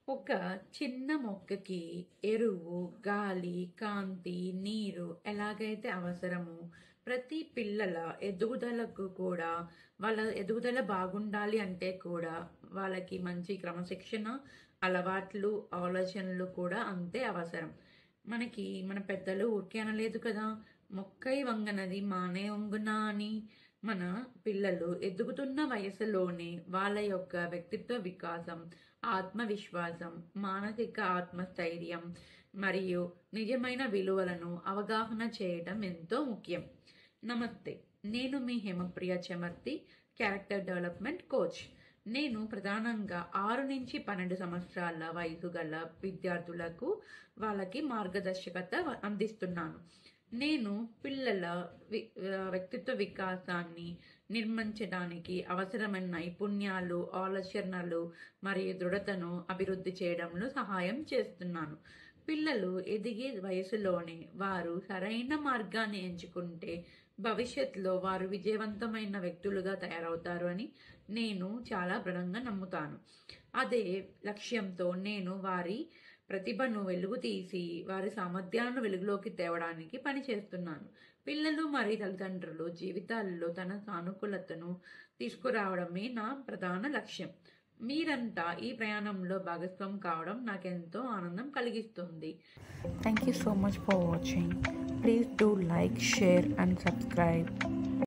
ఒక చిన్న మొక్కకి ఎరువు, గాలి, కాంతి, నీరు ఎలాగైతే అవసరమో, ప్రతి పిల్లల ఎదుగుదలకు కూడా వాళ్ళ ఎదుగుదల బాగుండాలి అంటే కూడా వాళ్ళకి మంచి క్రమశిక్షణ, అలవాట్లు, ఆలోచనలు కూడా అంతే అవసరం. మన పెద్దలు ఊరికే అనలేదు కదా! "మొక్కై వంగనది మానే వంగునా" అని. మన పిల్లలు ఎదుగుతున్న వయసులోనే వాళ్ళ యొక్క వ్యక్తిత్వ వికాసం, ఆత్మవిశ్వాసం, మానసిక ఆత్మస్థైర్యం మరియు నిజమైన విలువలను అవగాహన చేయడం ఎంతో ముఖ్యం. నమస్తే, నేను మీ Hemapriya Chamarthi, character development coach. నేను ప్రధానంగా 6-12 సంవత్సరాల వయసు గల విద్యార్థులకు వాళ్ళకి మార్గదర్శకత అందిస్తున్నాను. నేను పిల్లల వ్యక్తిత్వ వికాసాన్ని నిర్మించడానికి అవసరమైన నైపుణ్యాలు, ఆలోచనలు మరియు దృఢతను అభివృద్ధి చేయడంలో సహాయం చేస్తున్నాను. పిల్లలు ఎదిగే వయసులోనే వారు సరైన మార్గాన్ని ఎంచుకుంటే భవిష్యత్తులో వారు విజయవంతమైన వ్యక్తులుగా తయారవుతారు అని నేను చాలా దృఢంగా నమ్ముతాను. అదే లక్ష్యంతో నేను వారి ప్రతిభను వెలుగు తీసి వారి సామర్థ్యాలను వెలుగులోకి తేవడానికి పనిచేస్తున్నాను. పిల్లలు మరియు తల్లిదండ్రులు జీవితాల్లో తన సానుకూలతను తీసుకురావడమే నా ప్రధాన లక్ష్యం. మీరంతా ఈ ప్రయాణంలో భాగస్వామ్యం కావడం నాకెంతో ఆనందం కలిగిస్తుంది. Thank you so much for watching. Please do like, share and subscribe.